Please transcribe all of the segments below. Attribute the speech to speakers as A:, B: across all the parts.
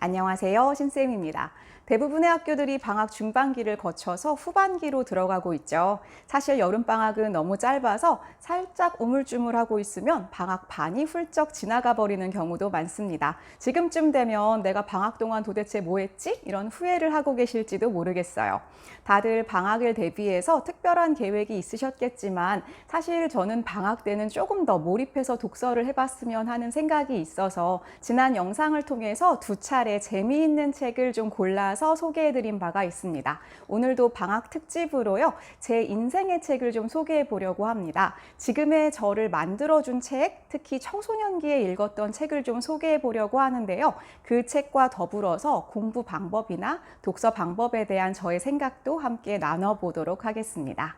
A: 안녕하세요, 신쌤입니다. 대부분의 학교들이 방학 중반기를 거쳐서 후반기로 들어가고 있죠. 사실 여름방학은 너무 짧아서 살짝 우물쭈물하고 있으면 방학 반이 훌쩍 지나가 버리는 경우도 많습니다. 지금쯤 되면 내가 방학 동안 도대체 뭐 했지? 이런 후회를 하고 계실지도 모르겠어요. 다들 방학을 대비해서 특별한 계획이 있으셨겠지만 사실 저는 방학 때는 조금 더 몰입해서 독서를 해봤으면 하는 생각이 있어서 지난 영상을 통해서 두 차례 재미있는 책을 좀 골라서 소개해드린 바가 있습니다. 오늘도 방학 특집으로요, 제 인생의 책을 좀 소개해 보려고 합니다. 지금의 저를 만들어준 책, 특히 청소년기에 읽었던 책을 좀 소개해 보려고 하는데요. 그 책과 더불어서 공부 방법이나 독서 방법에 대한 저의 생각도 함께 나눠보도록 하겠습니다.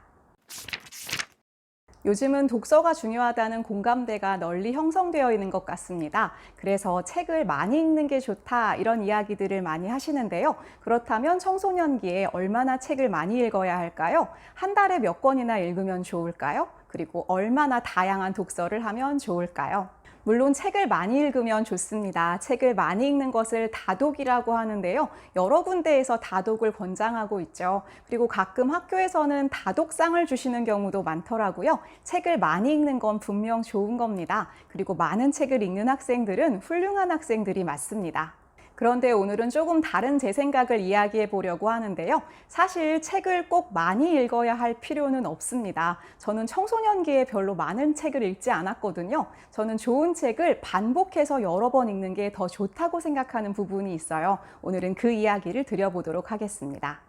A: 요즘은 독서가 중요하다는 공감대가 널리 형성되어 있는 것 같습니다. 그래서 책을 많이 읽는 게 좋다, 이런 이야기들을 많이 하시는데요. 그렇다면 청소년기에 얼마나 책을 많이 읽어야 할까요? 한 달에 몇 권이나 읽으면 좋을까요? 그리고 얼마나 다양한 독서를 하면 좋을까요? 물론 책을 많이 읽으면 좋습니다. 책을 많이 읽는 것을 다독이라고 하는데요. 여러 군데에서 다독을 권장하고 있죠. 그리고 가끔 학교에서는 다독상을 주시는 경우도 많더라고요. 책을 많이 읽는 건 분명 좋은 겁니다. 그리고 많은 책을 읽는 학생들은 훌륭한 학생들이 맞습니다. 그런데 오늘은 조금 다른 제 생각을 이야기해 보려고 하는데요. 사실 책을 꼭 많이 읽어야 할 필요는 없습니다. 저는 청소년기에 별로 많은 책을 읽지 않았거든요. 저는 좋은 책을 반복해서 여러 번 읽는 게 더 좋다고 생각하는 부분이 있어요. 오늘은 그 이야기를 드려보도록 하겠습니다.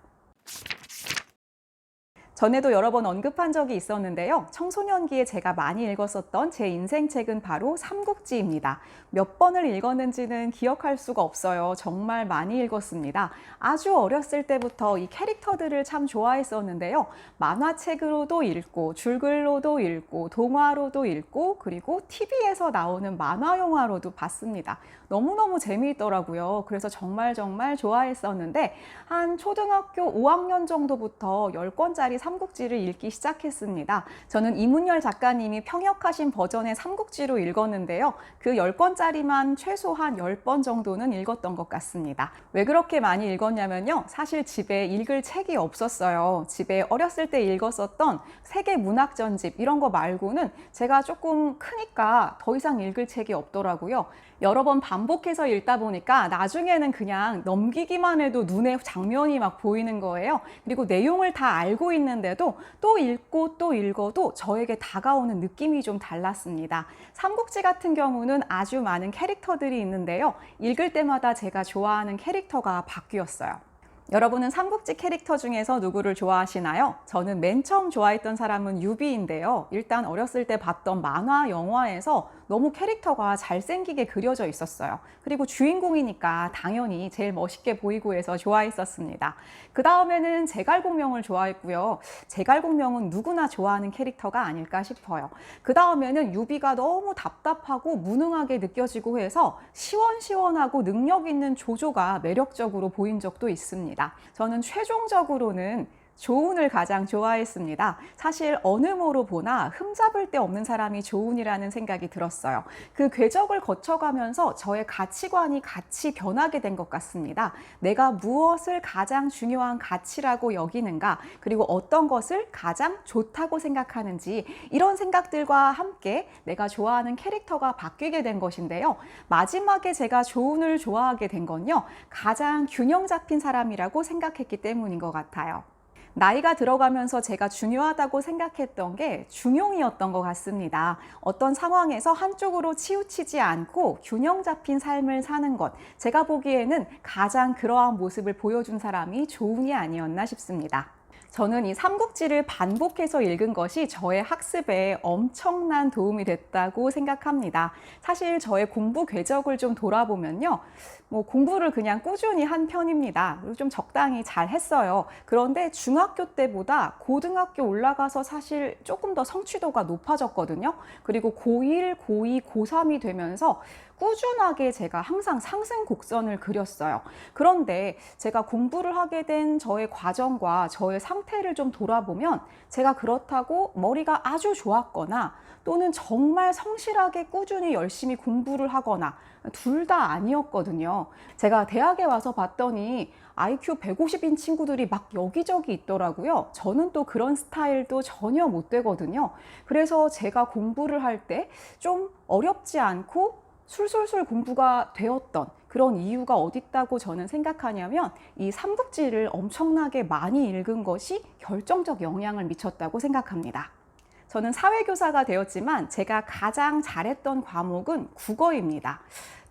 A: 전에도 여러 번 언급한 적이 있었는데요. 청소년기에 제가 많이 읽었었던 제 인생책은 바로 삼국지입니다. 몇 번을 읽었는지는 기억할 수가 없어요. 정말 많이 읽었습니다. 아주 어렸을 때부터 이 캐릭터들을 참 좋아했었는데요. 만화책으로도 읽고, 줄글로도 읽고, 동화로도 읽고, 그리고 TV에서 나오는 만화 영화로도 봤습니다. 너무너무 재미있더라고요. 그래서 정말 좋아했었는데 한 초등학교 5학년 정도부터 10권짜리 삼국지를 읽기 시작했습니다. 저는 이문열 작가님이 평역하신 버전의 삼국지로 읽었는데요. 그 10권짜리만 최소한 10번 정도는 읽었던 것 같습니다. 왜 그렇게 많이 읽었냐면요. 사실 집에 읽을 책이 없었어요. 집에 어렸을 때 읽었었던 세계 문학 전집 이런 거 말고는 제가 조금 크니까 더 이상 읽을 책이 없더라고요. 여러 번 반복해서 읽다 보니까 나중에는 그냥 넘기기만 해도 눈에 장면이 막 보이는 거예요. 그리고 내용을 다 알고 있는데도 또 읽고 또 읽어도 저에게 다가오는 느낌이 좀 달랐습니다. 삼국지 같은 경우는 아주 많은 캐릭터들이 있는데요. 읽을 때마다 제가 좋아하는 캐릭터가 바뀌었어요. 여러분은 삼국지 캐릭터 중에서 누구를 좋아하시나요? 저는 맨 처음 좋아했던 사람은 유비인데요. 일단 어렸을 때 봤던 만화, 영화에서 너무 캐릭터가 잘생기게 그려져 있었어요. 그리고 주인공이니까 당연히 제일 멋있게 보이고 해서 좋아했었습니다. 그 다음에는 제갈공명을 좋아했고요. 제갈공명은 누구나 좋아하는 캐릭터가 아닐까 싶어요. 그 다음에는 유비가 너무 답답하고 무능하게 느껴지고 해서 시원시원하고 능력 있는 조조가 매력적으로 보인 적도 있습니다. 저는 최종적으로는 조운을 가장 좋아했습니다. 사실 어느 모로 보나 흠잡을 데 없는 사람이 조운이라는 생각이 들었어요. 그 궤적을 거쳐가면서 저의 가치관이 같이 변하게 된 것 같습니다. 내가 무엇을 가장 중요한 가치라고 여기는가, 그리고 어떤 것을 가장 좋다고 생각하는지, 이런 생각들과 함께 내가 좋아하는 캐릭터가 바뀌게 된 것인데요. 마지막에 제가 조운을 좋아하게 된 건요, 가장 균형 잡힌 사람이라고 생각했기 때문인 것 같아요. 나이가 들어가면서 제가 중요하다고 생각했던 게 중용이었던 것 같습니다. 어떤 상황에서 한쪽으로 치우치지 않고 균형 잡힌 삶을 사는 것, 제가 보기에는 가장 그러한 모습을 보여준 사람이 조운이 아니었나 싶습니다. 저는 이 삼국지를 반복해서 읽은 것이 저의 학습에 엄청난 도움이 됐다고 생각합니다. 사실 저의 공부 궤적을 좀 돌아보면요. 공부를 그냥 꾸준히 한 편입니다. 그리고 좀 적당히 잘 했어요. 그런데 중학교 때보다 고등학교 올라가서 사실 조금 더 성취도가 높아졌거든요. 그리고 고1, 고2, 고3이 되면서 꾸준하게 제가 항상 상승 곡선을 그렸어요. 그런데 제가 공부를 하게 된 저의 과정과 저의 상태를 좀 돌아보면 제가 그렇다고 머리가 아주 좋았거나 또는 정말 성실하게 꾸준히 열심히 공부를 하거나 둘 다 아니었거든요. 제가 대학에 와서 봤더니 IQ 150인 친구들이 막 여기저기 있더라고요. 저는 또 그런 스타일도 전혀 못 되거든요. 그래서 제가 공부를 할 때 좀 어렵지 않고 술술술 공부가 되었던 그런 이유가 어디 있다고 저는 생각하냐면 이 삼국지를 엄청나게 많이 읽은 것이 결정적 영향을 미쳤다고 생각합니다. 저는 사회교사가 되었지만 제가 가장 잘했던 과목은 국어입니다.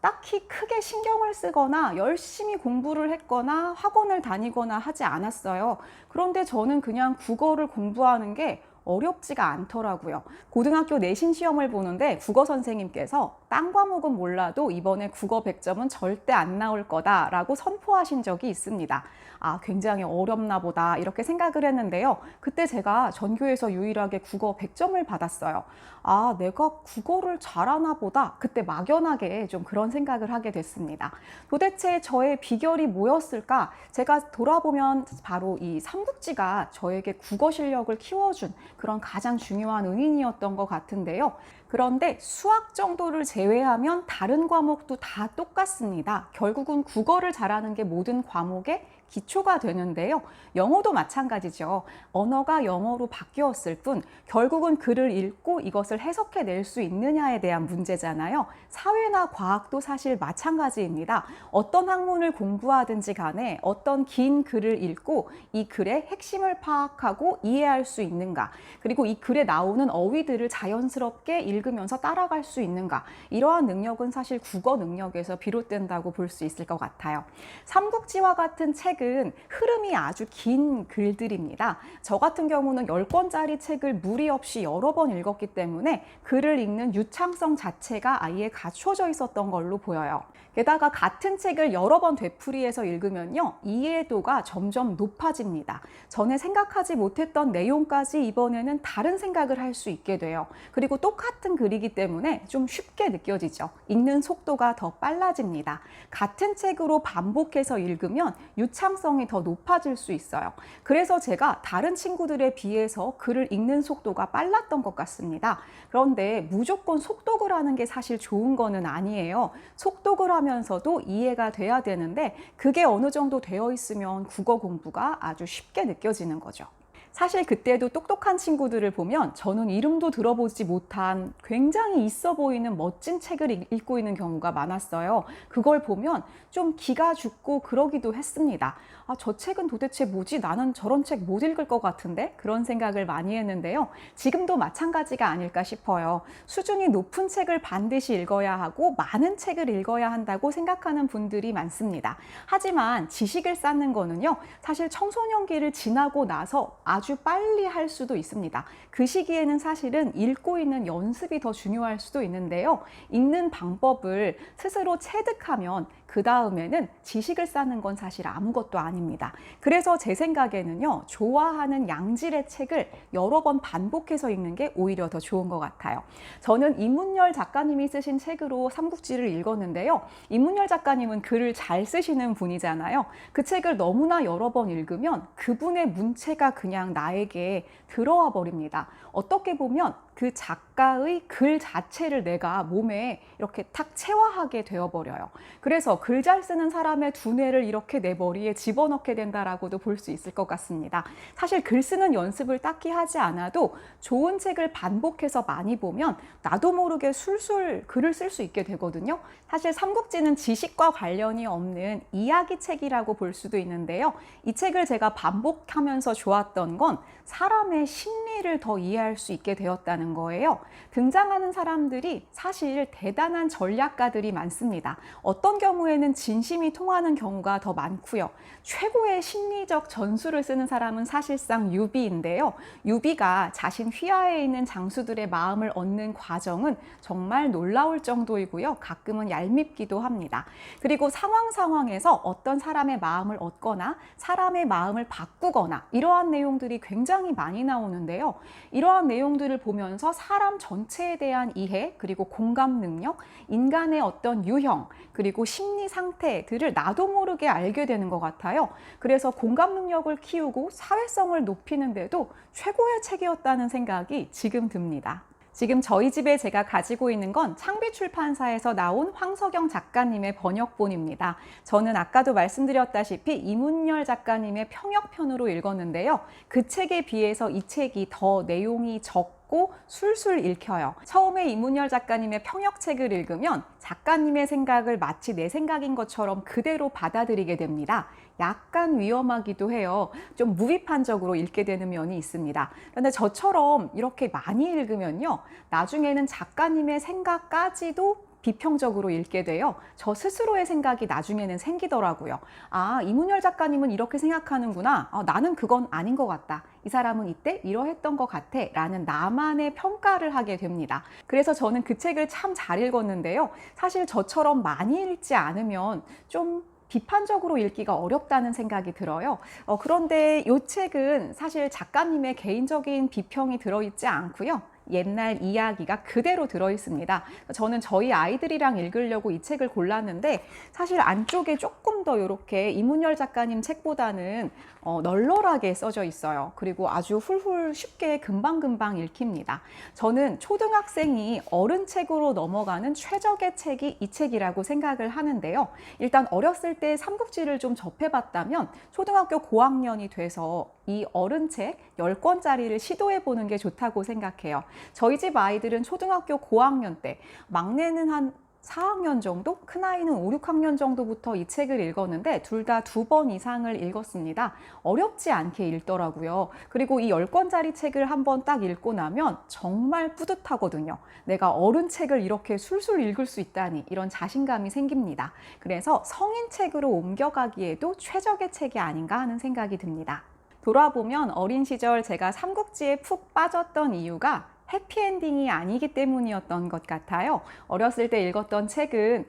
A: 딱히 크게 신경을 쓰거나 열심히 공부를 했거나 학원을 다니거나 하지 않았어요. 그런데 저는 그냥 국어를 공부하는 게 어렵지가 않더라고요. 고등학교 내신 시험을 보는데 국어 선생님께서 딴 과목은 몰라도 이번에 국어 100점은 절대 안 나올 거다라고 선포하신 적이 있습니다. 아, 굉장히 어렵나 보다 이렇게 생각을 했는데요. 그때 제가 전교에서 유일하게 국어 100점을 받았어요. 아, 내가 국어를 잘하나 보다. 그때 막연하게 좀 그런 생각을 하게 됐습니다. 도대체 저의 비결이 뭐였을까? 제가 돌아보면 바로 이 삼국지가 저에게 국어 실력을 키워준 그런 가장 중요한 은인이었던 것 같은데요. 그런데 수학 정도를 제외하면 다른 과목도 다 똑같습니다. 결국은 국어를 잘하는 게 모든 과목의 기초가 되는데요. 영어도 마찬가지죠. 언어가 영어로 바뀌었을 뿐 결국은 글을 읽고 이것을 해석해 낼 수 있느냐에 대한 문제잖아요. 사회나 과학도 사실 마찬가지입니다. 어떤 학문을 공부하든지 간에 어떤 긴 글을 읽고 이 글의 핵심을 파악하고 이해할 수 있는가, 그리고 이 글에 나오는 어휘들을 자연스럽게 읽으면서 따라갈 수 있는가, 이러한 능력은 사실 국어 능력에서 비롯된다고 볼 수 있을 것 같아요. 삼국지와 같은 책은 흐름이 아주 긴 글들입니다. 저 같은 경우는 10권짜리 책을 무리 없이 여러 번 읽었기 때문에 글을 읽는 유창성 자체가 아예 갖춰져 있었던 걸로 보여요. 게다가 같은 책을 여러 번 되풀이해서 읽으면요, 이해도가 점점 높아집니다. 전에 생각하지 못했던 내용까지 이번에는 다른 생각을 할 수 있게 돼요. 그리고 똑같은 글이기 때문에 좀 쉽게 느껴지죠. 읽는 속도가 더 빨라집니다. 같은 책으로 반복해서 읽으면 유창성이 더 높아질 수 있어요. 그래서 제가 다른 친구들에 비해서 글을 읽는 속도가 빨랐던 것 같습니다. 그런데 무조건 속독을 하는 게 사실 좋은 거는 아니에요. 속독을 하면서도 이해가 돼야 되는데 그게 어느 정도 되어 있으면 국어 공부가 아주 쉽게 느껴지는 거죠. 사실 그때도 똑똑한 친구들을 보면 저는 이름도 들어보지 못한 굉장히 있어 보이는 멋진 책을 읽고 있는 경우가 많았어요. 그걸 보면 좀 기가 죽고 그러기도 했습니다. 아, 저 책은 도대체 뭐지? 나는 저런 책 못 읽을 것 같은데? 그런 생각을 많이 했는데요. 지금도 마찬가지가 아닐까 싶어요. 수준이 높은 책을 반드시 읽어야 하고 많은 책을 읽어야 한다고 생각하는 분들이 많습니다. 하지만 지식을 쌓는 거는요, 사실 청소년기를 지나고 나서 아주 빨리 할 수도 있습니다. 그 시기에는 사실은 읽고 있는 연습이 더 중요할 수도 있는데요. 읽는 방법을 스스로 체득하면 그 다음에는 지식을 쌓는 건 사실 아무것도 아닙니다. 그래서 제 생각에는요, 좋아하는 양질의 책을 여러 번 반복해서 읽는 게 오히려 더 좋은 것 같아요. 저는 이문열 작가님이 쓰신 책으로 삼국지를 읽었는데요. 이문열 작가님은 글을 잘 쓰시는 분이잖아요. 그 책을 너무나 여러 번 읽으면 그분의 문체가 그냥 나에게 들어와 버립니다. 어떻게 보면 그 작가의 글 자체를 내가 몸에 이렇게 탁 체화하게 되어버려요. 그래서 글 잘 쓰는 사람의 두뇌를 이렇게 내 머리에 집어넣게 된다라고도 볼 수 있을 것 같습니다. 사실 글 쓰는 연습을 딱히 하지 않아도 좋은 책을 반복해서 많이 보면 나도 모르게 술술 글을 쓸 수 있게 되거든요. 사실 삼국지는 지식과 관련이 없는 이야기책이라고 볼 수도 있는데요. 이 책을 제가 반복하면서 좋았던 건 사람의 심리를 더 이해할 수 있게 되었다는 거예요. 등장하는 사람들이 사실 대단한 전략가들이 많습니다. 어떤 경우에는 진심이 통하는 경우가 더 많고요. 최고의 심리적 전술을 쓰는 사람은 사실상 유비인데요. 유비가 자신 휘하에 있는 장수들의 마음을 얻는 과정은 정말 놀라울 정도이고요. 가끔은 얄밉기도 합니다. 그리고 상황에서 어떤 사람의 마음을 얻거나 사람의 마음을 바꾸거나 이러한 내용들이 굉장히 많이 나오는데요. 이러한 내용들을 보면서 읽으면서 사람 전체에 대한 이해, 그리고 공감 능력, 인간의 어떤 유형, 그리고 심리 상태들을 나도 모르게 알게 되는 것 같아요. 그래서 공감 능력을 키우고 사회성을 높이는데도 최고의 책이었다는 생각이 지금 듭니다. 지금 저희 집에 제가 가지고 있는 건 창비출판사에서 나온 황석영 작가님의 번역본입니다. 저는 아까도 말씀드렸다시피 이문열 작가님의 평역편으로 읽었는데요. 그 책에 비해서 이 책이 더 내용이 적고 술술 읽혀요. 처음에 이문열 작가님의 평역책을 읽으면 작가님의 생각을 마치 내 생각인 것처럼 그대로 받아들이게 됩니다. 약간 위험하기도 해요. 좀 무비판적으로 읽게 되는 면이 있습니다. 그런데 저처럼 이렇게 많이 읽으면요, 나중에는 작가님의 생각까지도 비평적으로 읽게 돼요. 저 스스로의 생각이 나중에는 생기더라고요. 아, 이문열 작가님은 이렇게 생각하는구나. 나는 그건 아닌 것 같다. 이 사람은 이때 이러했던 것 같아 라는 나만의 평가를 하게 됩니다. 그래서 저는 그 책을 참 잘 읽었는데요. 사실 저처럼 많이 읽지 않으면 좀 비판적으로 읽기가 어렵다는 생각이 들어요. 그런데 이 책은 사실 작가님의 개인적인 비평이 들어있지 않고요. 옛날 이야기가 그대로 들어있습니다. 저는 저희 아이들이랑 읽으려고 이 책을 골랐는데 사실 안쪽에 조금 더 이렇게 이문열 작가님 책보다는 널널하게 써져 있어요. 그리고 아주 훌훌 쉽게 금방금방 읽힙니다. 저는 초등학생이 어른 책으로 넘어가는 최적의 책이 이 책이라고 생각을 하는데요. 일단 어렸을 때 삼국지를 좀 접해봤다면 초등학교 고학년이 돼서 이 어른책 10권짜리를 시도해보는 게 좋다고 생각해요. 저희 집 아이들은 초등학교 고학년 때, 막내는 한 4학년 정도? 큰아이는 5, 6학년 정도부터 이 책을 읽었는데 둘 다 2번 이상을 읽었습니다. 어렵지 않게 읽더라고요. 그리고 이 10권짜리 책을 한번 딱 읽고 나면 정말 뿌듯하거든요. 내가 어른 책을 이렇게 술술 읽을 수 있다니, 이런 자신감이 생깁니다. 그래서 성인책으로 옮겨가기에도 최적의 책이 아닌가 하는 생각이 듭니다. 돌아보면 어린 시절 제가 삼국지에 푹 빠졌던 이유가 해피엔딩이 아니기 때문이었던 것 같아요. 어렸을 때 읽었던 책은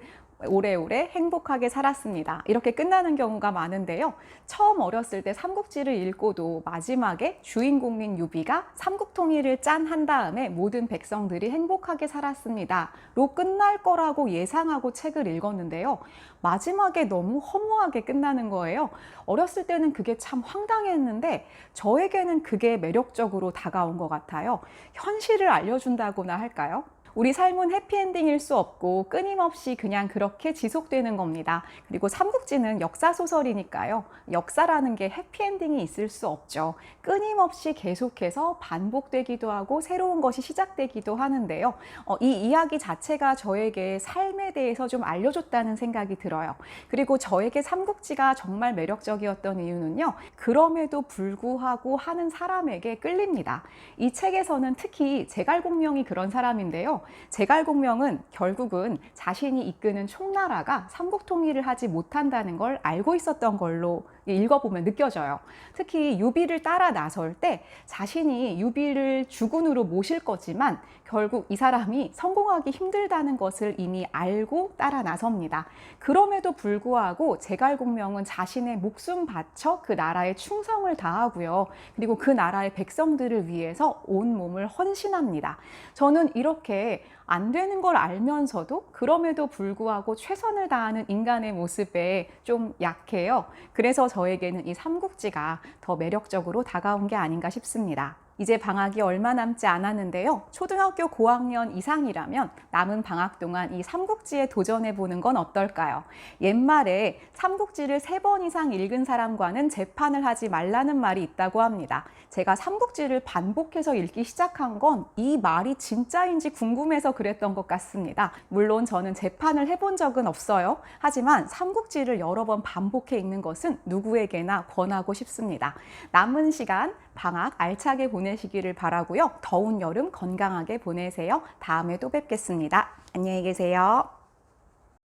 A: 오래오래 행복하게 살았습니다. 이렇게 끝나는 경우가 많은데요. 처음 어렸을 때 삼국지를 읽고도 마지막에 주인공인 유비가 삼국통일을 짠한 다음에 모든 백성들이 행복하게 살았습니다. 로 끝날 거라고 예상하고 책을 읽었는데요. 마지막에 너무 허무하게 끝나는 거예요. 어렸을 때는 그게 참 황당했는데 저에게는 그게 매력적으로 다가온 것 같아요. 현실을 알려준다고나 할까요? 우리 삶은 해피엔딩일 수 없고 끊임없이 그냥 그렇게 지속되는 겁니다. 그리고 삼국지는 역사소설이니까요. 역사라는 게 해피엔딩이 있을 수 없죠. 끊임없이 계속해서 반복되기도 하고 새로운 것이 시작되기도 하는데요. 이 이야기 자체가 저에게 삶에 대해서 좀 알려줬다는 생각이 들어요. 그리고 저에게 삼국지가 정말 매력적이었던 이유는요. 그럼에도 불구하고 하는 사람에게 끌립니다. 이 책에서는 특히 제갈공명이 그런 사람인데요. 제갈공명은 결국은 자신이 이끄는 총나라가 삼국통일을 하지 못한다는 걸 알고 있었던 걸로 읽어보면 느껴져요. 특히 유비를 따라 나설 때 자신이 유비를 주군으로 모실 거지만 결국 이 사람이 성공하기 힘들다는 것을 이미 알고 따라 나섭니다. 그럼에도 불구하고 제갈공명은 자신의 목숨 바쳐 그 나라에 충성을 다하고요. 그리고 그 나라의 백성들을 위해서 온몸을 헌신합니다. 저는 이렇게 안 되는 걸 알면서도 그럼에도 불구하고 최선을 다하는 인간의 모습에 좀 약해요. 그래서 저에게는 이 삼국지가 더 매력적으로 다가온 게 아닌가 싶습니다. 이제 방학이 얼마 남지 않았는데요. 초등학교 고학년 이상이라면 남은 방학 동안 이 삼국지에 도전해보는 건 어떨까요? 옛말에 삼국지를 3번 이상 읽은 사람과는 재판을 하지 말라는 말이 있다고 합니다. 제가 삼국지를 반복해서 읽기 시작한 건 이 말이 진짜인지 궁금해서 그랬던 것 같습니다. 물론 저는 재판을 해본 적은 없어요. 하지만 삼국지를 여러 번 반복해 읽는 것은 누구에게나 권하고 싶습니다. 남은 시간 방학 알차게 보내시기를 바라고요. 더운 여름 건강하게 보내세요. 다음에 또 뵙겠습니다. 안녕히 계세요.